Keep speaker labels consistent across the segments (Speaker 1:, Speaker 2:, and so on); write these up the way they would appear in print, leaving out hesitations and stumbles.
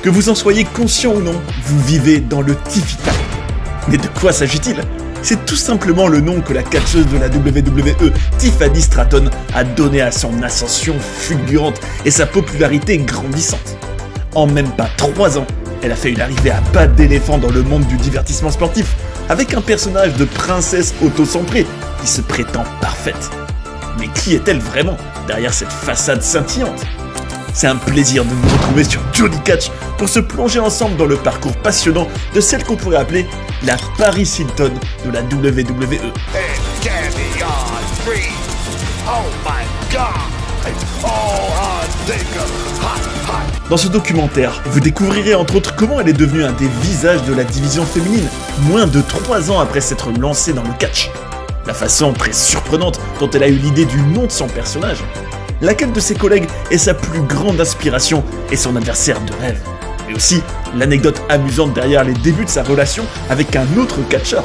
Speaker 1: Que vous en soyez conscient ou non, vous vivez dans le Tiffy Time. Mais de quoi s'agit-il? C'est tout simplement le nom que la catcheuse de la WWE, Tiffany Stratton, a donné à son ascension fulgurante et sa popularité grandissante. En même pas 3 ans, elle a fait une arrivée à pas d'éléphant dans le monde du divertissement sportif, avec un personnage de princesse autocentrée qui se prétend parfaite. Mais qui est-elle vraiment derrière cette façade scintillante? C'est un plaisir de vous retrouver sur Jody Catch pour se plonger ensemble dans le parcours passionnant de celle qu'on pourrait appeler la Paris Hilton de la WWE. Dans ce documentaire, vous découvrirez entre autres comment elle est devenue un des visages de la division féminine, moins de 3 ans après s'être lancée dans le catch. La façon très surprenante dont elle a eu l'idée du nom de son personnage, laquelle de ses collègues est sa plus grande inspiration et son adversaire de rêve. Mais aussi l'anecdote amusante derrière les débuts de sa relation avec un autre catcheur.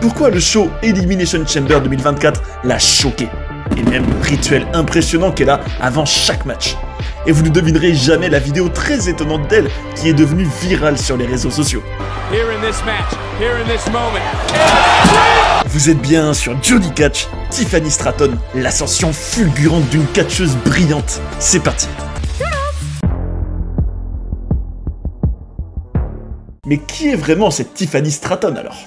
Speaker 1: Pourquoi le show Elimination Chamber 2024 l'a choqué, et même le rituel impressionnant qu'elle a avant chaque match. Et vous ne devinerez jamais la vidéo très étonnante d'elle qui est devenue virale sur les réseaux sociaux. Vous êtes bien sur Jody Catch, Tiffany Stratton, l'ascension fulgurante d'une catcheuse brillante. C'est parti. Mais qui est vraiment cette Tiffany Stratton alors?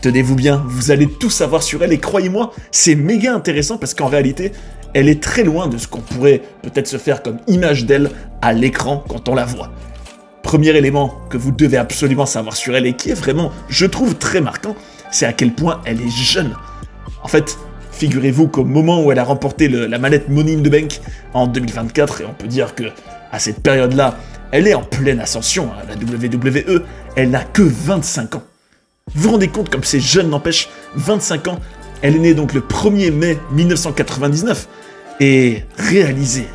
Speaker 1: Tenez-vous bien, vous allez tout savoir sur elle et croyez-moi, c'est méga intéressant parce qu'en réalité, elle est très loin de ce qu'on pourrait peut-être se faire comme image d'elle à l'écran quand on la voit. Premier élément que vous devez absolument savoir sur elle et qui est vraiment, je trouve, très marquant, c'est à quel point elle est jeune. En fait, figurez-vous qu'au moment où elle a remporté la mallette Money in the Bank en 2024, et on peut dire que à cette période-là, elle est en pleine ascension à la WWE, elle n'a que 25 ans. Vous vous rendez compte comme c'est jeune, n'empêche, 25 ans, elle est née donc le 1er mai 1999, et réalisez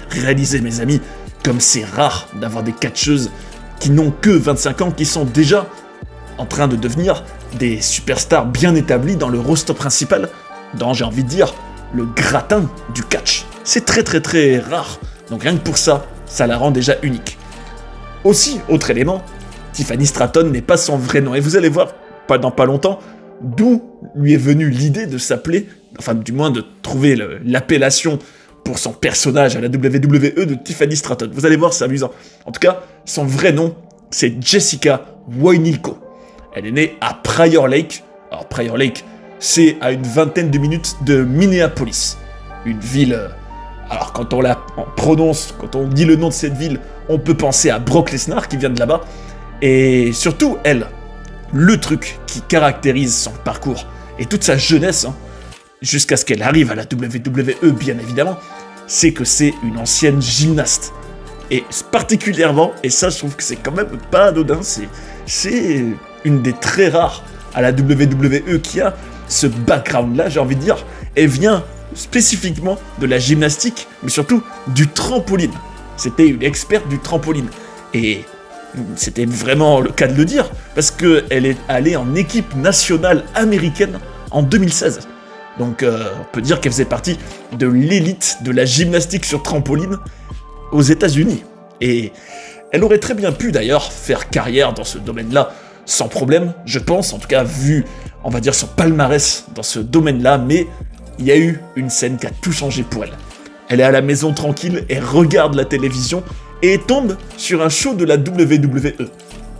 Speaker 1: mes amis, comme c'est rare d'avoir des catcheuses qui n'ont que 25 ans, qui sont déjà en train de devenir des superstars bien établies dans le roster principal, dans, j'ai envie de dire, le gratin du catch. C'est très rare, donc rien que pour ça, ça la rend déjà unique. Aussi, autre élément, Tiffany Stratton n'est pas son vrai nom, et vous allez voir, dans pas longtemps, d'où lui est venue l'idée de s'appeler, enfin du moins de trouver l'appellation pour son personnage à la WWE de Tiffany Stratton. Vous allez voir, c'est amusant. En tout cas, son vrai nom, c'est Jessica Woynilko. Elle est née à Prior Lake. Alors Prior Lake, c'est à une vingtaine de minutes de Minneapolis. Une ville... alors quand on la prononce, quand on dit le nom de cette ville, on peut penser à Brock Lesnar qui vient de là-bas. Et surtout, elle, le truc qui caractérise son parcours et toute sa jeunesse, jusqu'à ce qu'elle arrive à la WWE bien évidemment, c'est que c'est une gymnaste. Et particulièrement, et ça je trouve que c'est quand même pas anodin, c'est une des très rares à la WWE qui a ce background-là, j'ai envie de dire, elle vient spécifiquement de la gymnastique, mais surtout du trampoline. C'était une experte du trampoline. Et c'était vraiment le cas de le dire, parce qu'elle est allée en équipe nationale américaine en 2016. Donc on peut dire qu'elle faisait partie de l'élite de la gymnastique sur trampoline aux États-Unis. Et elle aurait très bien pu d'ailleurs faire carrière dans ce domaine-là sans problème, je pense, en tout cas vu, on va dire, son palmarès dans ce domaine-là, mais il y a eu une scène qui a tout changé pour elle. Elle est à la maison tranquille et regarde la télévision et tombe sur un show de la WWE.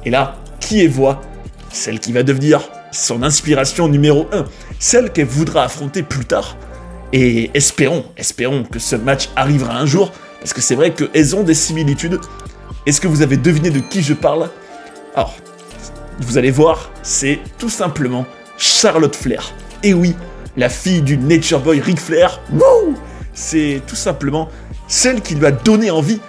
Speaker 1: Et là, qui est voit? Celle qui va devenir son inspiration numéro 1, celle qu'elle voudra affronter plus tard. Et espérons que ce match arrivera un jour, parce que c'est vrai qu'elles ont des similitudes. Est-ce que vous avez deviné de qui je parle? Alors, vous allez voir, c'est tout simplement Charlotte Flair. Et oui, la fille du Nature Boy Ric Flair, wouh, c'est tout simplement celle qui lui a donné envie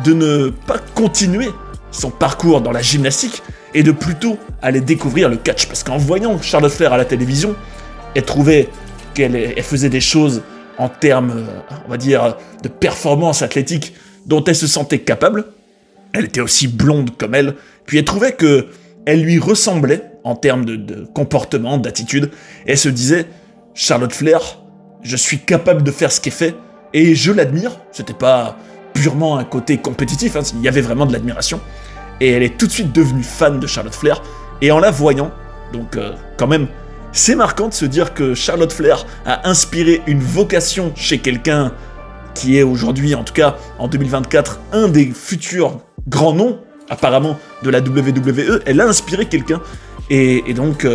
Speaker 1: de ne pas continuer son parcours dans la gymnastique et de plutôt aller découvrir le catch. Parce qu'en voyant Charlotte Flair à la télévision, elle trouvait qu'elle faisait des choses en termes, on va dire, de performance athlétique dont elle se sentait capable. Elle était aussi blonde comme elle, puis elle trouvait que elle lui ressemblait en termes de comportement, d'attitude, et elle se disait, Charlotte Flair, je suis capable de faire ce qu'elle fait, et je l'admire. C'était pas purement un côté compétitif, hein, il y avait vraiment de l'admiration. et elle est tout de suite devenue fan de Charlotte Flair, et en la voyant, donc quand même, c'est marquant de se dire que Charlotte Flair a inspiré une vocation chez quelqu'un qui est aujourd'hui, en tout cas en 2024, un des futurs grands noms, apparemment, de la WWE. Elle a inspiré quelqu'un, et donc,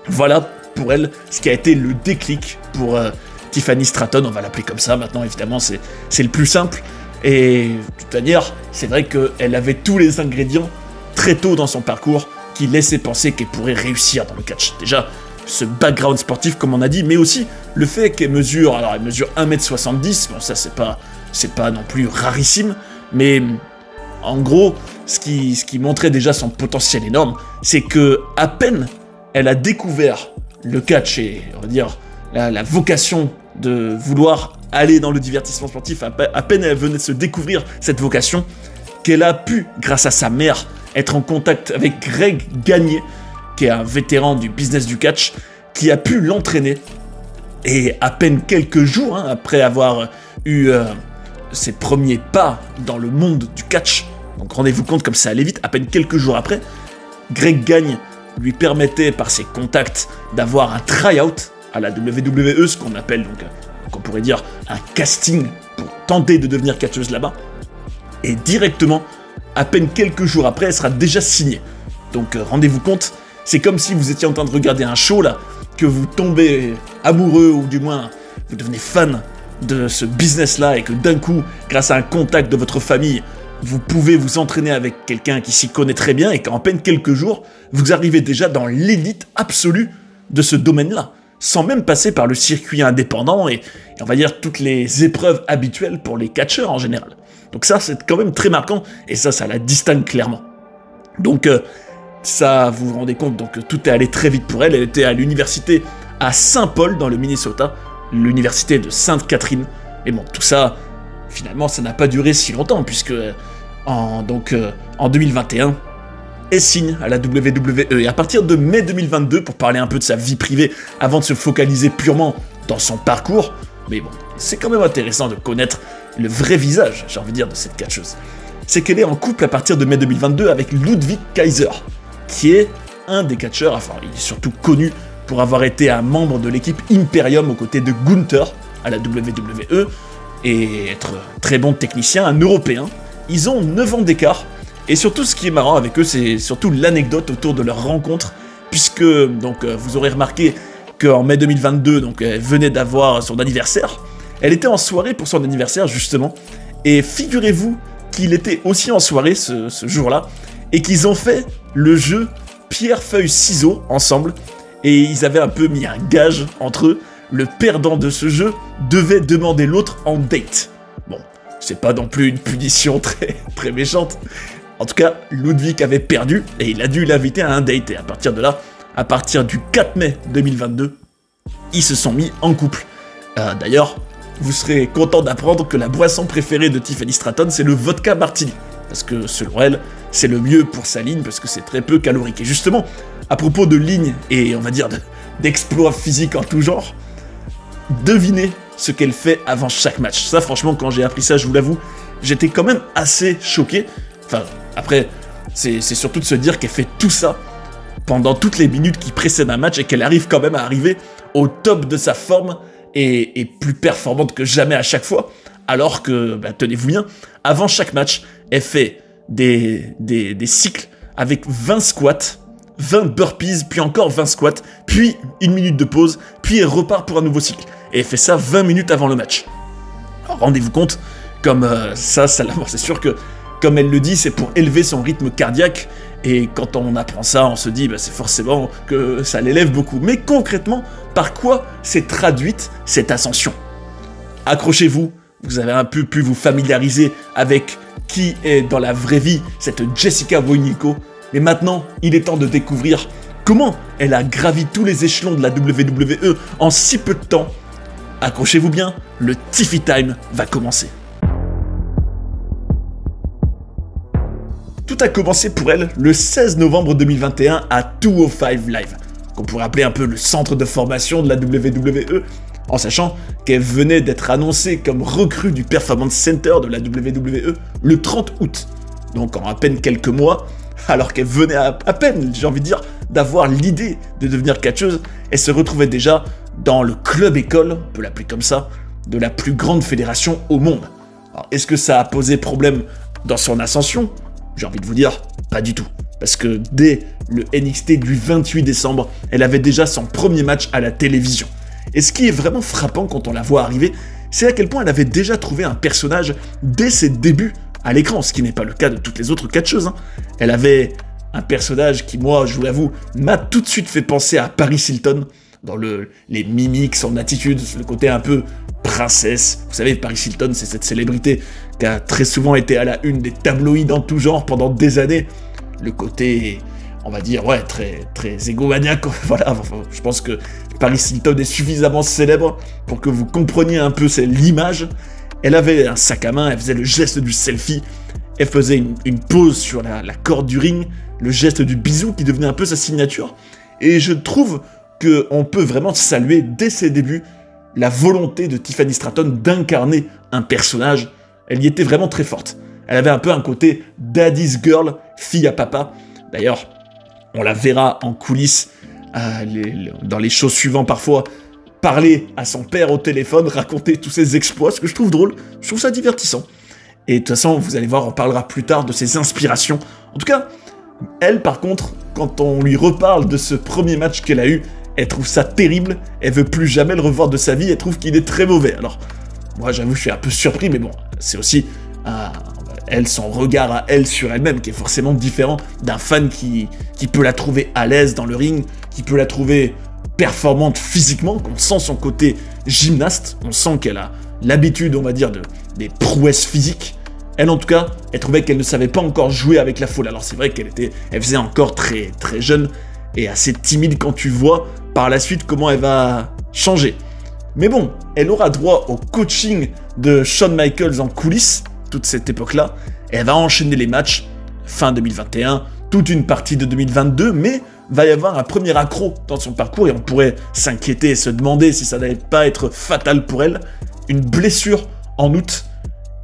Speaker 1: voilà pour elle ce qui a été le déclic pour Tiffany Stratton, on va l'appeler comme ça maintenant, évidemment, c'est le plus simple. Et de toute manière, c'est vrai qu'elle avait tous les ingrédients très tôt dans son parcours qui laissaient penser qu'elle pourrait réussir dans le catch. Déjà, ce background sportif, comme on a dit, mais aussi le fait qu'elle mesure, alors elle mesure 1m70, bon ça c'est pas non plus rarissime, mais en gros, ce qui montrait déjà son potentiel énorme, c'est que à peine elle a découvert le catch et, on va dire, la vocation de vouloir aller dans le divertissement sportif, à peine elle venait de se découvrir cette vocation, qu'elle a pu, grâce à sa mère, être en contact avec Greg Gagne, qui est un vétéran du business du catch, qui a pu l'entraîner. Et à peine quelques jours après avoir eu ses premiers pas dans le monde du catch, donc rendez-vous compte comme ça allait vite, à peine quelques jours après, Greg Gagne lui permettait par ses contacts d'avoir un try-out à la WWE, ce qu'on appelle donc on pourrait dire un casting pour tenter de devenir catcheuse là-bas. Et directement, à peine quelques jours après, elle sera déjà signée. Donc rendez-vous compte, c'est comme si vous étiez en train de regarder un show là, que vous tombez amoureux ou du moins vous devenez fan de ce business là et que d'un coup, grâce à un contact de votre famille, vous pouvez vous entraîner avec quelqu'un qui s'y connaît très bien et qu'en peine quelques jours, vous arrivez déjà dans l'élite absolue de ce domaine-là, sans même passer par le circuit indépendant et on va dire toutes les épreuves habituelles pour les catcheurs en général. Donc ça, c'est quand même très marquant et ça la distingue clairement. Donc ça, vous vous rendez compte, donc tout est allé très vite pour elle. Elle était à l'université à Saint-Paul dans le Minnesota, l'université de Sainte-Catherine. Et bon, tout ça, finalement, ça n'a pas duré si longtemps puisque en 2021, elle signe à la WWE. Et à partir de mai 2022, pour parler un peu de sa vie privée, avant de se focaliser purement dans son parcours, mais bon, c'est quand même intéressant de connaître le vrai visage, j'ai envie de dire, de cette catcheuse. C'est qu'elle est en couple à partir de mai 2022 avec Ludwig Kaiser, qui est un des catcheurs, enfin il est surtout connu pour avoir été un membre de l'équipe Imperium aux côtés de Gunther à la WWE, et être un très bon technicien, un Européen. Ils ont 9 ans d'écart, et surtout ce qui est marrant avec eux, c'est surtout l'anecdote autour de leur rencontre, puisque donc vous aurez remarqué qu'en mai 2022, donc elle venait d'avoir son anniversaire, elle était en soirée pour son anniversaire justement, et figurez-vous qu'il était aussi en soirée ce jour-là, et qu'ils ont fait le jeu pierre-feuille-ciseaux ensemble, et ils avaient un peu mis un gage entre eux. Le perdant de ce jeu devait demander l'autre en date. Bon, c'est pas non plus une punition très méchante. En tout cas, Ludwig avait perdu, et il a dû l'inviter à un date, et à partir de là, à partir du 4 mai 2022, ils se sont mis en couple. D'ailleurs, vous serez content d'apprendre que la boisson préférée de Tiffany Stratton, c'est le vodka martini. Parce que, selon elle, c'est le mieux pour sa ligne, parce que c'est très peu calorique. Et justement, à propos de ligne, et on va dire d'exploits physiques en tout genre, devinez ce qu'elle fait avant chaque match. Ça, franchement, quand j'ai appris ça, je vous l'avoue, j'étais quand même assez choqué. Enfin, après, c'est surtout de se dire qu'elle fait tout ça pendant toutes les minutes qui précèdent un match et qu'elle arrive quand même à arriver au top de sa forme et plus performante que jamais à chaque fois, alors que, bah, tenez-vous bien, avant chaque match, elle fait des cycles avec 20 squats, 20 burpees, puis encore 20 squats, puis une minute de pause, puis elle repart pour un nouveau cycle. Et elle fait ça 20 minutes avant le match. Alors rendez-vous compte, comme ça c'est sûr que, comme elle le dit, c'est pour élever son rythme cardiaque, et quand on apprend ça, on se dit, bah, c'est forcément que ça l'élève beaucoup. Mais concrètement, par quoi s'est traduite cette ascension? Accrochez-vous, vous avez un peu pu vous familiariser avec qui est dans la vraie vie cette Jessica Voyniko, mais maintenant, il est temps de découvrir comment elle a gravi tous les échelons de la WWE en si peu de temps. Accrochez-vous bien, le Tiffy Time va commencer. Tout a commencé pour elle le 16 novembre 2021 à 205 Live, qu'on pourrait appeler un peu le centre de formation de la WWE, en sachant qu'elle venait d'être annoncée comme recrue du Performance Center de la WWE le 30 août. donc en à peine quelques mois, alors qu'elle venait à peine, j'ai envie de dire, d'avoir l'idée de devenir catcheuse, elle se retrouvait déjà dans le club école, on peut l'appeler comme ça, de la plus grande fédération au monde. Alors, est-ce que ça a posé problème dans son ascension? J'ai envie de vous dire, pas du tout. Parce que dès le NXT du 28 décembre, elle avait déjà son premier match à la télévision. Et ce qui est vraiment frappant quand on la voit arriver, c'est à quel point elle avait déjà trouvé un personnage dès ses débuts à l'écran, ce qui n'est pas le cas de toutes les autres catcheuses. Elle avait un personnage qui, moi, je vous l'avoue, m'a tout de suite fait penser à Paris Hilton, dans les mimiques, son attitude, le côté un peu princesse. Vous savez, Paris Hilton, c'est cette célébrité qui a très souvent été à la une des tabloïds en tout genre pendant des années. Le côté, on va dire, ouais, très égomaniaque. Voilà, enfin, je pense que Paris Hilton est suffisamment célèbre pour que vous compreniez un peu l'image. Elle avait un sac à main, elle faisait le geste du selfie, elle faisait une pause sur la corde du ring, le geste du bisou qui devenait un peu sa signature. Et je trouve qu'on peut vraiment saluer dès ses débuts la volonté de Tiffany Stratton d'incarner un personnage. Elle y était vraiment très forte. Elle avait un peu un côté daddy's girl, fille à papa. D'ailleurs, on la verra en coulisses, dans les shows suivants parfois, parler à son père au téléphone, raconter tous ses exploits, ce que je trouve drôle, je trouve ça divertissant. Et de toute façon, vous allez voir, on parlera plus tard de ses inspirations. En tout cas, elle, par contre, quand on lui reparle de ce premier match qu'elle a eu, elle trouve ça terrible, elle veut plus jamais le revoir de sa vie, elle trouve qu'il est très mauvais. Alors, moi j'avoue, je suis un peu surpris, mais bon, c'est aussi son regard à elle sur elle-même qui est forcément différent d'un fan qui peut la trouver à l'aise dans le ring, qui peut la trouver performante physiquement, qu'on sent son côté gymnaste, on sent qu'elle a l'habitude, on va dire, des prouesses physiques. Elle, en tout cas, elle trouvait qu'elle ne savait pas encore jouer avec la foule. Alors c'est vrai qu'elle faisait encore très jeune et assez timide quand tu vois par la suite comment elle va changer. Mais bon, elle aura droit au coaching de Shawn Michaels en coulisses, toute cette époque-là, et elle va enchaîner les matchs fin 2021, toute une partie de 2022, mais va y avoir un premier accroc dans son parcours et on pourrait s'inquiéter et se demander si ça n'allait pas être fatal pour elle. Une blessure en août,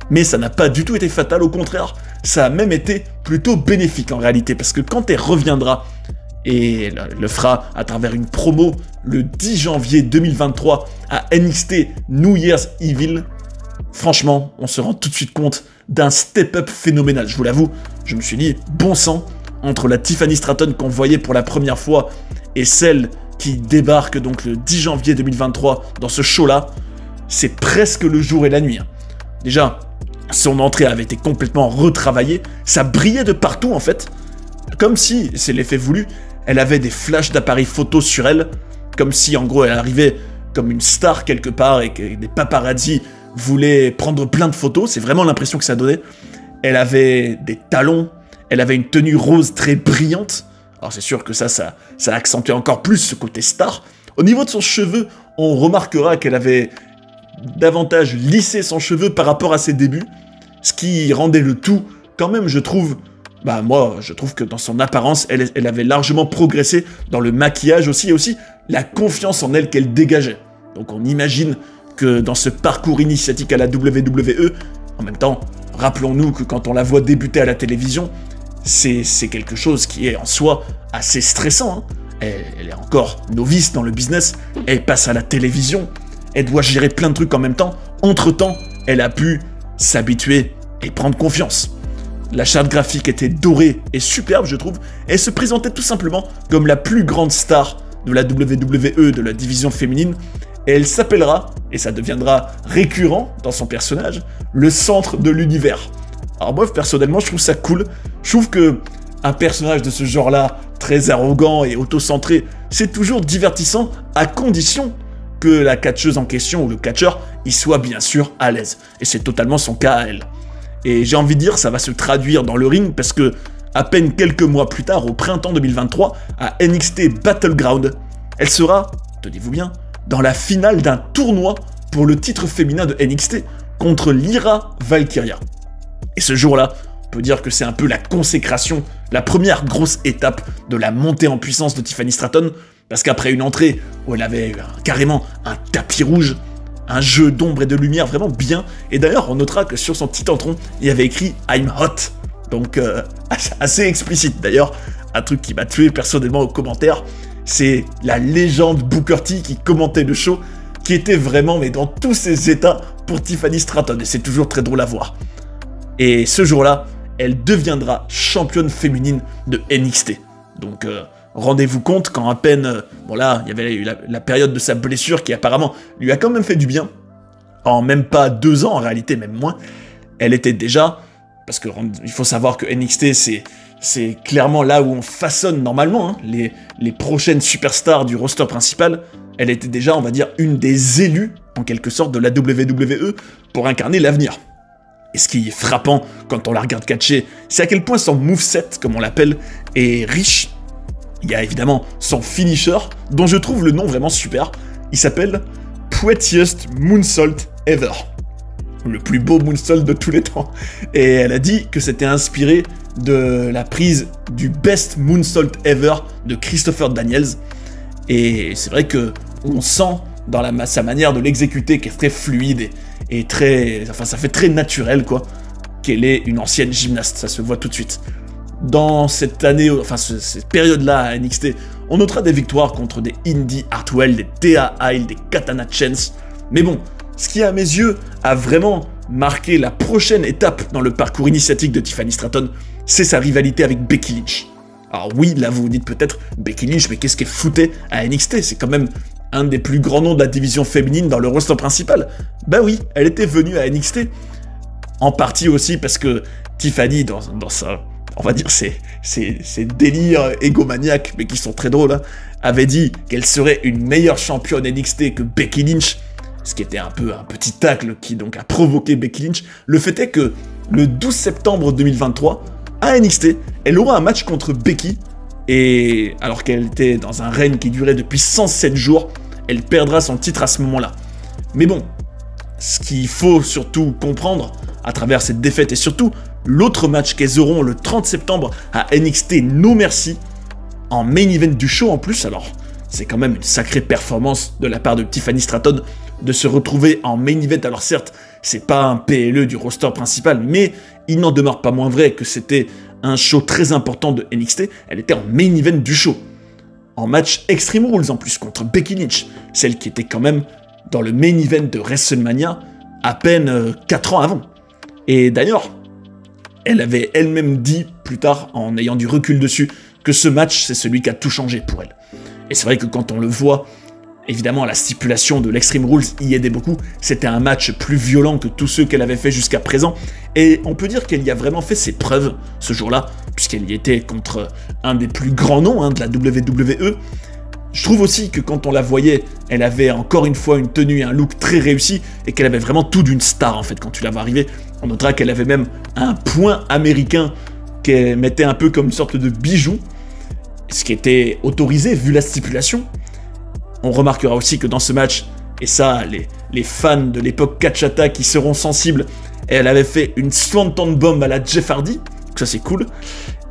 Speaker 1: mais ça n'a pas du tout été fatal, au contraire, ça a même été plutôt bénéfique en réalité, parce que quand elle reviendra, et le fera à travers une promo le 10 janvier 2023 à NXT New Year's Evil, franchement, on se rend tout de suite compte d'un step-up phénoménal. Je vous l'avoue, je me suis dit, bon sang, entre la Tiffany Stratton qu'on voyait pour la première fois et celle qui débarque donc le 10 janvier 2023 dans ce show-là, c'est presque le jour et la nuit. Déjà, son entrée avait été complètement retravaillée, ça brillait de partout en fait, comme si, c'est l'effet voulu, elle avait des flashs d'appareils photo sur elle, comme si en gros elle arrivait comme une star quelque part et que des paparazzi voulaient prendre plein de photos, c'est vraiment l'impression que ça donnait. Elle avait des talons, elle avait une tenue rose très brillante, alors c'est sûr que ça accentuait encore plus ce côté star. Au niveau de son cheveu, on remarquera qu'elle avait davantage lissé son cheveu par rapport à ses débuts, ce qui rendait le tout, quand même je trouve, moi je trouve que dans son apparence, elle avait largement progressé dans le maquillage aussi, et aussi la confiance en elle qu'elle dégageait. Donc on imagine que dans ce parcours initiatique à la WWE, en même temps, rappelons-nous que quand on la voit débuter à la télévision, c'est quelque chose qui est en soi assez stressant. Elle est encore novice dans le business, elle passe à la télévision, elle doit gérer plein de trucs en même temps. Entre-temps, elle a pu s'habituer et prendre confiance. La charte graphique était dorée et superbe, je trouve, et elle se présentait tout simplement comme la plus grande star de la WWE, de la division féminine, et elle s'appellera, et ça deviendra récurrent dans son personnage, le centre de l'univers. Alors moi, personnellement, je trouve ça cool. Je trouve que un personnage de ce genre-là, très arrogant et auto-centré, c'est toujours divertissant, à condition que la catcheuse en question, ou le catcheur, y soit bien sûr à l'aise. Et c'est totalement son cas à elle. Et j'ai envie de dire, ça va se traduire dans le ring, parce que, à peine quelques mois plus tard, au printemps 2023, à NXT Battleground, elle sera, tenez-vous bien, dans la finale d'un tournoi pour le titre féminin de NXT contre Lyra Valkyria. Et ce jour-là, on peut dire que c'est un peu la consécration, la première grosse étape de la montée en puissance de Tiffany Stratton, parce qu'après une entrée où elle avait carrément un tapis rouge, un jeu d'ombre et de lumière vraiment bien, et d'ailleurs on notera que sur son petit entron, il y avait écrit « I'm hot ». Donc, assez explicite. D'ailleurs, un truc qui m'a tué personnellement aux commentaires, c'est la légende Booker T qui commentait le show, qui était vraiment, mais dans tous ses états, pour Tiffany Stratton. Et c'est toujours très drôle à voir. Et ce jour-là, elle deviendra championne féminine de NXT. Donc, rendez-vous compte quand à peine... bon là, il y avait eu la période de sa blessure qui apparemment lui a quand même fait du bien. En même pas 2 ans, en réalité, même moins. Elle était déjà... Parce qu'il faut savoir que NXT, c'est clairement là où on façonne normalement les prochaines superstars du roster principal. Elle était déjà, on va dire, une des élues, en quelque sorte, de la WWE pour incarner l'avenir. Et ce qui est frappant quand on la regarde catcher, c'est à quel point son moveset, comme on l'appelle, est riche. Il y a évidemment son finisher, dont je trouve le nom vraiment super. Il s'appelle Prettiest Moonsault Ever. Le plus beau moonsault de tous les temps. Et elle a dit que c'était inspiré de la prise du Best Moonsault Ever de Christopher Daniels. Et c'est vrai que on sent dans sa manière de l'exécuter qu'elle est très fluide et très... Enfin, ça fait très naturel, quoi, qu'elle est une ancienne gymnaste, ça se voit tout de suite. Dans cette année, enfin, cette période-là à NXT, on notera des victoires contre des Indy Hartwell, des Thea Hail, des Katana Chance. Mais bon, ce qui, à mes yeux, a vraiment marqué la prochaine étape dans le parcours initiatique de Tiffany Stratton, c'est sa rivalité avec Becky Lynch. Alors oui, là vous vous dites peut-être, Becky Lynch, mais qu'est-ce qu'elle foutait à NXT? C'est quand même un des plus grands noms de la division féminine dans le roster principal. Bah oui, elle était venue à NXT. En partie aussi parce que Tiffany, dans sa... on va dire ses délires égomaniaques, mais qui sont très drôles, hein, avait dit qu'elle serait une meilleure championne NXT que Becky Lynch, ce qui était un peu un petit tacle qui donc a provoqué Becky Lynch. Le fait est que le 12 septembre 2023, à NXT, elle aura un match contre Becky, et alors qu'elle était dans un règne qui durait depuis 107 jours, elle perdra son titre à ce moment-là. Mais bon, ce qu'il faut surtout comprendre à travers cette défaite, et surtout l'autre match qu'elles auront le 30 septembre à NXT No Mercy, en main event du show en plus, alors c'est quand même une sacrée performance de la part de Tiffany Stratton de se retrouver en main event. Alors certes, c'est pas un PLE du roster principal, mais il n'en demeure pas moins vrai que c'était un show très important de NXT. Elle était en main event du show, en match Extreme Rules en plus, contre Becky Lynch, celle qui était quand même dans le main event de WrestleMania à peine 4 ans avant. Et d'ailleurs, elle avait elle-même dit plus tard, en ayant du recul dessus, que ce match, c'est celui qui a tout changé pour elle. Et c'est vrai que quand on le voit, évidemment, la stipulation de l'Extreme Rules y aidait beaucoup. C'était un match plus violent que tous ceux qu'elle avait fait jusqu'à présent. Et on peut dire qu'elle y a vraiment fait ses preuves ce jour-là, puisqu'elle y était contre un des plus grands noms de la WWE. Je trouve aussi que quand on la voyait, elle avait encore une fois une tenue et un look très réussi, et qu'elle avait vraiment tout d'une star en fait quand tu la vois arriver. On notera qu'elle avait même un point américain qu'elle mettait un peu comme une sorte de bijou, ce qui était autorisé vu la stipulation. On remarquera aussi que dans ce match, et ça, les fans de l'époque Kachata qui seront sensibles, elle avait fait une Swanton Bomb à la Jeff Hardy, donc ça c'est cool.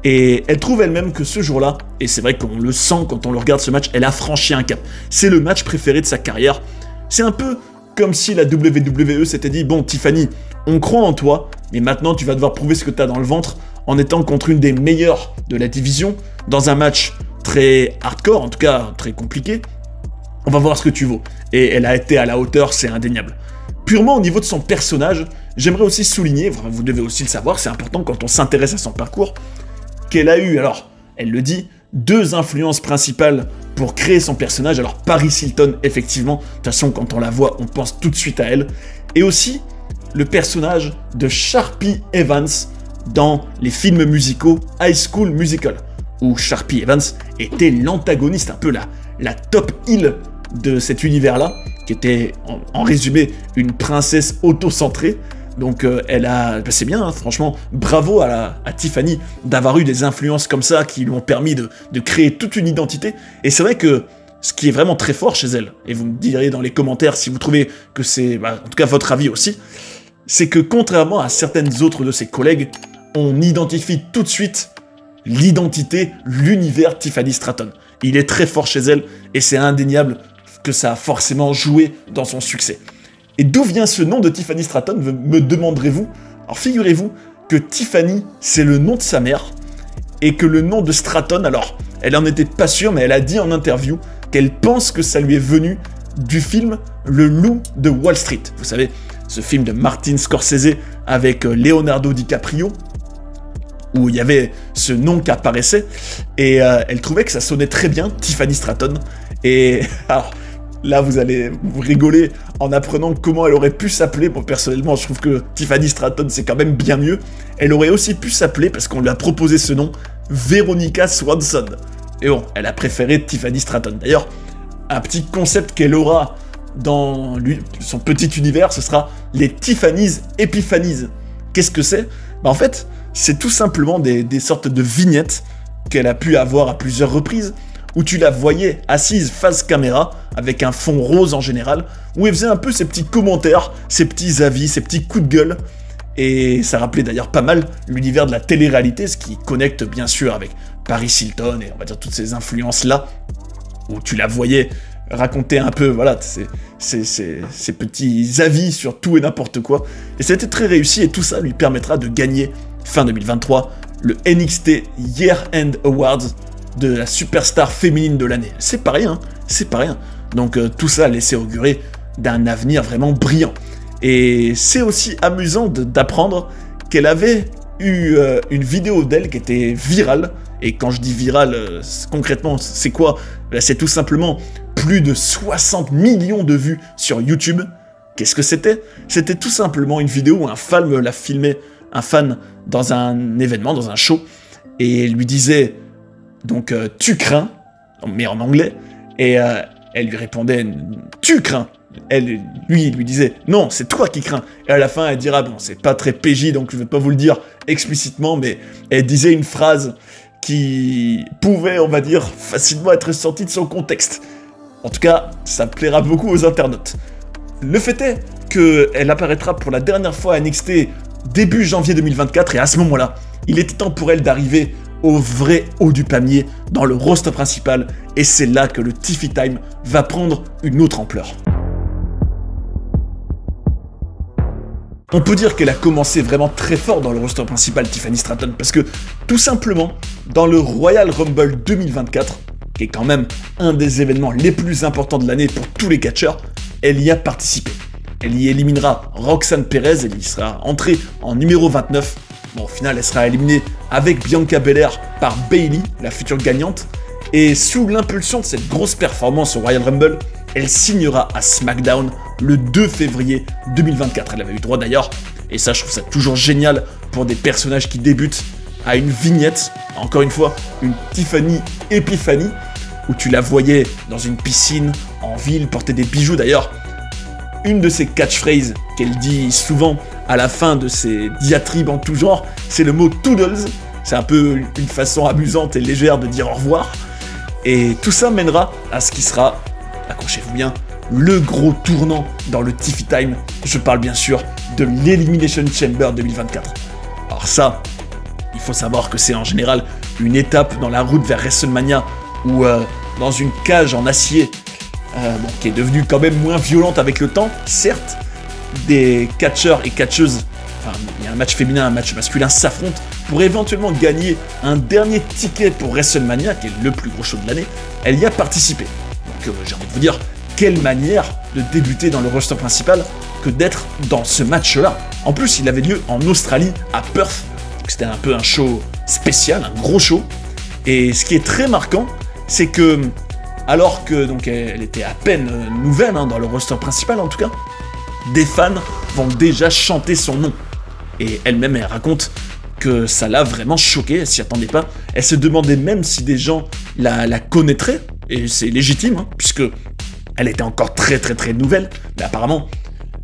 Speaker 1: Et elle trouve elle-même que ce jour-là, et c'est vrai qu'on le sent quand on le regarde ce match, elle a franchi un cap. C'est le match préféré de sa carrière. C'est un peu comme si la WWE s'était dit « Bon, Tiffany, on croit en toi, mais maintenant tu vas devoir prouver ce que tu as dans le ventre en étant contre une des meilleures de la division, dans un match très hardcore, en tout cas très compliqué. On va voir ce que tu vaux. » Et elle a été à la hauteur, c'est indéniable. Purement au niveau de son personnage, j'aimerais aussi souligner, vous devez aussi le savoir, c'est important quand on s'intéresse à son parcours, qu'elle a eu, alors, elle le dit, 2 influences principales pour créer son personnage. Alors Paris Hilton, effectivement, de toute façon quand on la voit, on pense tout de suite à elle. Et aussi le personnage de Sharpie Evans dans les films musicaux High School Musical, où Sharpie Evans était l'antagoniste, un peu la top heel de cet univers-là, qui était en résumé une princesse auto-centrée. Donc c'est bien, hein, franchement, bravo à Tiffany d'avoir eu des influences comme ça qui lui ont permis de créer toute une identité. Et c'est vrai que ce qui est vraiment très fort chez elle, et vous me direz dans les commentaires si vous trouvez que c'est, en tout cas votre avis aussi, c'est que contrairement à certaines autres de ses collègues, on identifie tout de suite l'identité, l'univers Tiffany Stratton. Il est très fort chez elle, et c'est indéniable que ça a forcément joué dans son succès. Et d'où vient ce nom de Tiffany Stratton, me demanderez-vous? Alors figurez-vous que Tiffany, c'est le nom de sa mère, et que le nom de Stratton, alors, elle en était pas sûre, mais elle a dit en interview qu'elle pense que ça lui est venu du film Le Loup de Wall Street. Vous savez, ce film de Martin Scorsese avec Leonardo DiCaprio, où il y avait ce nom qui apparaissait, et elle trouvait que ça sonnait très bien, Tiffany Stratton, et alors, là vous allez vous rigoler en apprenant comment elle aurait pu s'appeler. Bon, personnellement, je trouve que Tiffany Stratton, c'est quand même bien mieux. Elle aurait aussi pu s'appeler, parce qu'on lui a proposé ce nom, Veronica Swanson. Et bon, elle a préféré Tiffany Stratton. D'ailleurs, un petit concept qu'elle aura dans son petit univers, ce sera les Tiffany's Epiphanies. Qu'est-ce que c'est? En fait, c'est tout simplement des sortes de vignettes qu'elle a pu avoir à plusieurs reprises, où tu la voyais assise face caméra, avec un fond rose en général, où elle faisait un peu ses petits commentaires, ses petits avis, ses petits coups de gueule, et ça rappelait d'ailleurs pas mal l'univers de la télé-réalité, ce qui connecte bien sûr avec Paris Hilton, et on va dire toutes ces influences-là, où tu la voyais raconter un peu, voilà, ses petits avis sur tout et n'importe quoi, et c'était très réussi, et tout ça lui permettra de gagner, fin 2023, le NXT Year End Awards, de la superstar féminine de l'année. C'est pas rien, c'est pas rien. Donc tout ça laissait augurer d'un avenir vraiment brillant. Et c'est aussi amusant d'apprendre qu'elle avait eu une vidéo d'elle qui était virale. Et quand je dis virale, concrètement, c'est quoi? C'est tout simplement plus de 60 millions de vues sur YouTube. Qu'est-ce que c'était? C'était tout simplement une vidéo où un fan l'a filmé, un fan dans un événement, dans un show, et lui disait... Donc, tu crains, mais en anglais, et elle lui répondait, tu crains. Lui disait, non, c'est toi qui crains. Et à la fin, elle dira, bon, c'est pas très PJ, donc je vais pas vous le dire explicitement, mais elle disait une phrase qui pouvait, on va dire, facilement être sortie de son contexte. En tout cas, ça plaira beaucoup aux internautes. Le fait est qu'elle apparaîtra pour la dernière fois à NXT début janvier 2024, et à ce moment-là, il était temps pour elle d'arriver au vrai haut du panier dans le roster principal, et c'est là que le Tiffy Time va prendre une autre ampleur. On peut dire qu'elle a commencé vraiment très fort dans le roster principal, Tiffany Stratton, parce que tout simplement, dans le Royal Rumble 2024, qui est quand même un des événements les plus importants de l'année pour tous les catcheurs, elle y a participé. Elle y éliminera Roxanne Perez, elle y sera entrée en numéro 29. Bon, au final, elle sera éliminée avec Bianca Belair par Bayley, la future gagnante. Et sous l'impulsion de cette grosse performance au Royal Rumble, elle signera à SmackDown le 2 février 2024. Elle avait eu droit d'ailleurs, et ça, je trouve ça toujours génial pour des personnages qui débutent, à une vignette, encore une fois, une Tiffany Epiphany, où tu la voyais dans une piscine, en ville, porter des bijoux. D'ailleurs, une de ses catchphrases qu'elle dit souvent à la fin de ses diatribes en tout genre, c'est le mot Toodles. C'est un peu une façon amusante et légère de dire au revoir. Et tout ça mènera à ce qui sera, accrochez-vous bien, le gros tournant dans le Tiffy Time. Je parle bien sûr de l'Elimination Chamber 2024. Alors ça, il faut savoir que c'est en général une étape dans la route vers WrestleMania, où dans une cage en acier, qui est devenue quand même moins violente avec le temps, certes, des catcheurs et catcheuses, enfin, il y a un match féminin, un match masculin, s'affrontent pour éventuellement gagner un dernier ticket pour WrestleMania, qui est le plus gros show de l'année. Elle y a participé. Donc j'ai envie de vous dire, quelle manière de débuter dans le roster principal que d'être dans ce match-là. En plus, il avait lieu en Australie, à Perth, donc c'était un peu un show spécial, un gros show. Et ce qui est très marquant, c'est que, alors que donc elle était à peine nouvelle, dans le roster principal en tout cas, des fans vont déjà chanter son nom. Et elle-même, elle raconte que ça l'a vraiment choquée, elle s'y attendait pas. Elle se demandait même si des gens la connaîtraient, et c'est légitime, puisque elle était encore très nouvelle, mais apparemment,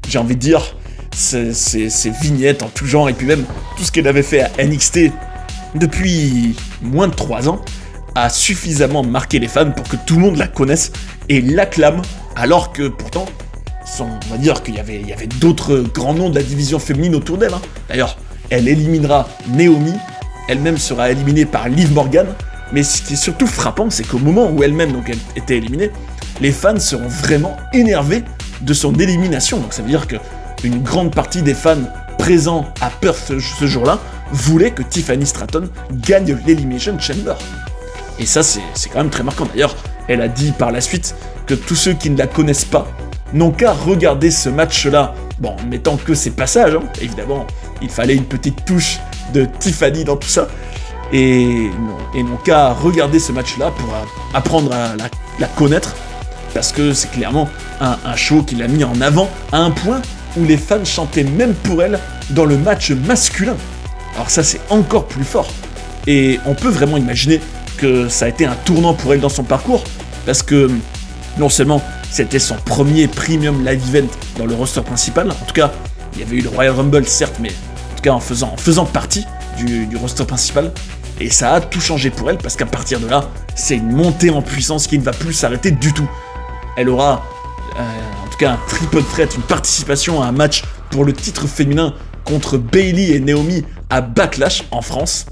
Speaker 1: j'ai envie de dire, ces vignettes en tout genre, et puis même tout ce qu'elle avait fait à NXT depuis moins de 3 ans, a suffisamment marqué les fans pour que tout le monde la connaisse et l'acclame, alors que pourtant, on va dire qu'il y avait d'autres grands noms de la division féminine autour d'elle. D'ailleurs, elle éliminera Naomi, elle-même sera éliminée par Liv Morgan, mais ce qui est surtout frappant, c'est qu'au moment où elle-même donc elle était éliminée, les fans seront vraiment énervés de son élimination. Donc ça veut dire qu'une grande partie des fans présents à Perth ce jour-là, voulaient que Tiffany Stratton gagne l'Elimination Chamber. Et ça, c'est quand même très marquant. D'ailleurs, elle a dit par la suite que tous ceux qui ne la connaissent pas n'ont qu'à regarder ce match-là, bon, en mettant que ses passages, hein. Évidemment, il fallait une petite touche de Tiffany dans tout ça, et n'ont qu'à regarder ce match-là pour apprendre à la connaître, parce que c'est clairement un show qu'il a mis en avant à un point où les fans chantaient même pour elle dans le match masculin. Alors ça, c'est encore plus fort, et on peut vraiment imaginer que ça a été un tournant pour elle dans son parcours, parce que non seulement c'était son premier premium live event dans le roster principal, en tout cas, il y avait eu le Royal Rumble, certes, mais en tout cas en faisant partie du roster principal, et ça a tout changé pour elle, parce qu'à partir de là, c'est une montée en puissance qui ne va plus s'arrêter du tout. Elle aura, en tout cas, un triple threat, une participation à un match pour le titre féminin contre Bayley et Naomi à Backlash en France.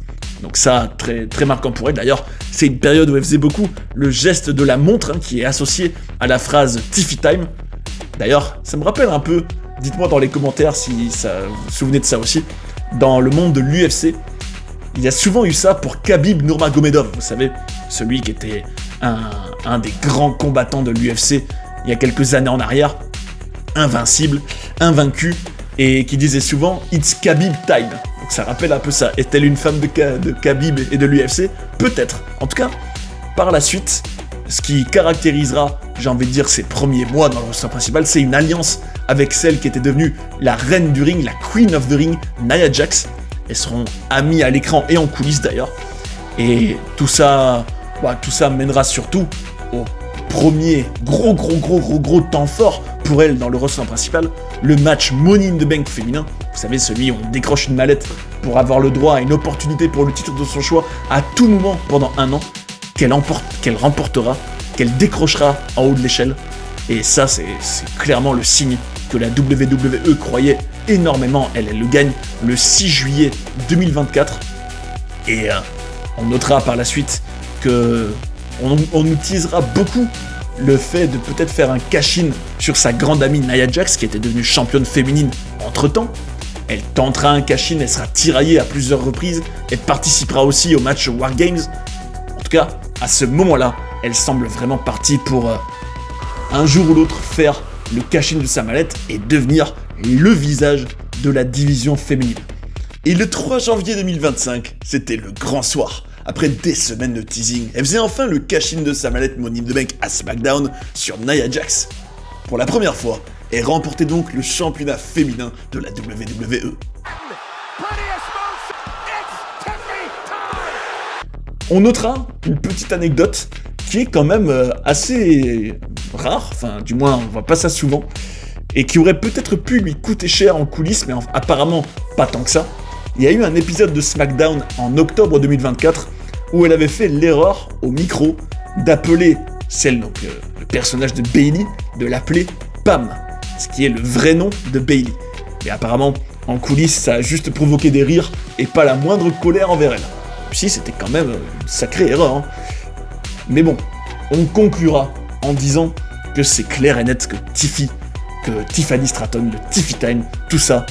Speaker 1: Donc ça, très, très marquant pour elle. D'ailleurs, c'est une période où elle faisait beaucoup le geste de la montre, hein, qui est associé à la phrase Tiffy Time. D'ailleurs, ça me rappelle un peu, dites-moi dans les commentaires si vous vous souvenez de ça aussi, dans le monde de l'UFC, il y a souvent eu ça pour Khabib Nurmagomedov, vous savez, celui qui était un des grands combattants de l'UFC il y a quelques années en arrière, invincible, invaincu, et qui disait souvent « It's Khabib time ». Donc ça rappelle un peu ça. Est-elle une femme de Khabib et de l'UFC? Peut-être. En tout cas, par la suite, ce qui caractérisera, j'ai envie de dire, ses premiers mois dans le roster principal, c'est une alliance avec celle qui était devenue la reine du ring, la Queen of the Ring, Nia Jax. Elles seront amies à l'écran et en coulisses d'ailleurs. Et tout ça mènera surtout au premier gros temps fort pour elle dans le roster principal, le match Money in the Bank féminin. Vous savez, celui où on décroche une mallette pour avoir le droit à une opportunité pour le titre de son choix à tout moment pendant un an, qu'elle remportera, qu'elle décrochera en haut de l'échelle. Et ça, c'est clairement le signe que la WWE croyait énormément. Elle le gagne le 6 juillet 2024. Et on notera par la suite que on utilisera beaucoup le fait de peut-être faire un cash-in sur sa grande amie Nia Jax, qui était devenue championne féminine entre-temps. Elle tentera un cash-in, elle sera tiraillée à plusieurs reprises, elle participera aussi au match War Games. En tout cas, à ce moment-là, elle semble vraiment partie pour un jour ou l'autre faire le cash-in de sa mallette et devenir le visage de la division féminine. Et le 3 janvier 2025, c'était le grand soir. Après des semaines de teasing, elle faisait enfin le cash-in de sa mallette Money in the Bank à SmackDown sur Nia Jax. Pour la première fois, elle remportait donc le championnat féminin de la WWE. On notera une petite anecdote qui est quand même assez rare, enfin du moins on voit pas ça souvent, et qui aurait peut-être pu lui coûter cher en coulisses, mais apparemment pas tant que ça. Il y a eu un épisode de SmackDown en octobre 2024 où elle avait fait l'erreur au micro d'appeler le personnage de Bayley, de l'appeler Pam, ce qui est le vrai nom de Bayley. Et apparemment, en coulisses, ça a juste provoqué des rires et pas la moindre colère envers elle. Si, c'était quand même une sacrée erreur, hein. Mais bon, on conclura en disant que c'est clair et net que Tiffany Stratton, le Tiffy Time, tout ça,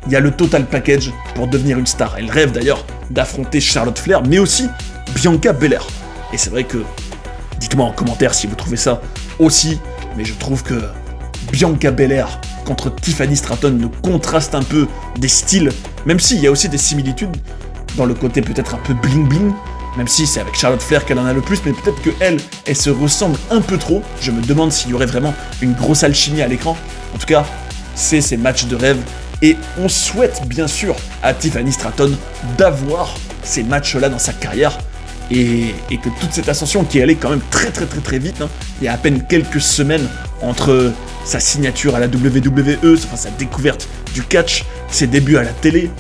Speaker 1: il y a le total package pour devenir une star. Elle rêve d'ailleurs d'affronter Charlotte Flair, mais aussi Bianca Belair. Et c'est vrai que, dites-moi en commentaire si vous trouvez ça aussi, mais je trouve que Bianca Belair contre Tiffany Stratton nous contraste un peu des styles, même s'il y a aussi des similitudes dans le côté peut-être un peu bling-bling, même si c'est avec Charlotte Flair qu'elle en a le plus, mais peut-être que elle se ressemble un peu trop. Je me demande s'il y aurait vraiment une grosse alchimie à l'écran. En tout cas, c'est ces matchs de rêve. Et on souhaite bien sûr à Tiffany Stratton d'avoir ces matchs-là dans sa carrière et que toute cette ascension qui est allée quand même très vite, hein, il y a à peine quelques semaines entre sa signature à la WWE, enfin sa découverte du catch, ses débuts à la télé,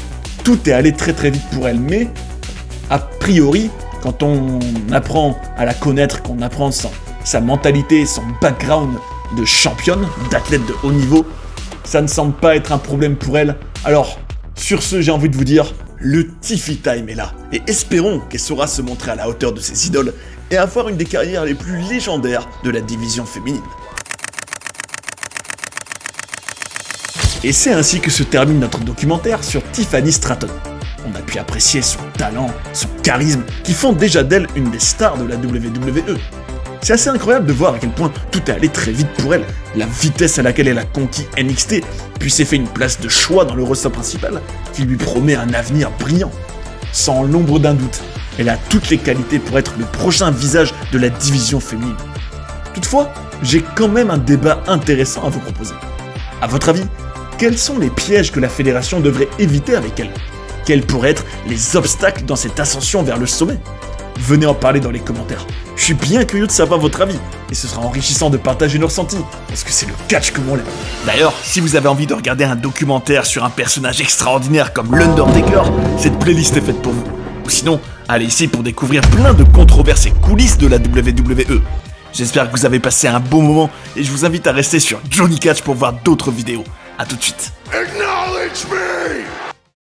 Speaker 1: tout est allé très vite pour elle. Mais a priori, quand on apprend à la connaître, qu'on apprend sa mentalité, son background de championne, d'athlète de haut niveau, ça ne semble pas être un problème pour elle. Alors, sur ce, j'ai envie de vous dire, le Tiffy Time est là. Et espérons qu'elle saura se montrer à la hauteur de ses idoles et avoir une des carrières les plus légendaires de la division féminine. Et c'est ainsi que se termine notre documentaire sur Tiffany Stratton. On a pu apprécier son talent, son charisme, qui font déjà d'elle une des stars de la WWE. C'est assez incroyable de voir à quel point tout est allé très vite pour elle, la vitesse à laquelle elle a conquis NXT, puis s'est fait une place de choix dans le roster principal, qui lui promet un avenir brillant. Sans l'ombre d'un doute, elle a toutes les qualités pour être le prochain visage de la division féminine. Toutefois, j'ai quand même un débat intéressant à vous proposer. À votre avis, quels sont les pièges que la fédération devrait éviter avec elle? Quels pourraient être les obstacles dans cette ascension vers le sommet? Venez en parler dans les commentaires. Je suis bien curieux de savoir votre avis, et ce sera enrichissant de partager nos ressentis, parce que c'est le catch comme on l'aime. D'ailleurs, si vous avez envie de regarder un documentaire sur un personnage extraordinaire comme l'Undertaker, cette playlist est faite pour vous. Ou sinon, allez ici pour découvrir plein de controverses et coulisses de la WWE. J'espère que vous avez passé un bon moment, et je vous invite à rester sur Johnny Catch pour voir d'autres vidéos. A tout de suite.
Speaker 2: Acknowledge me!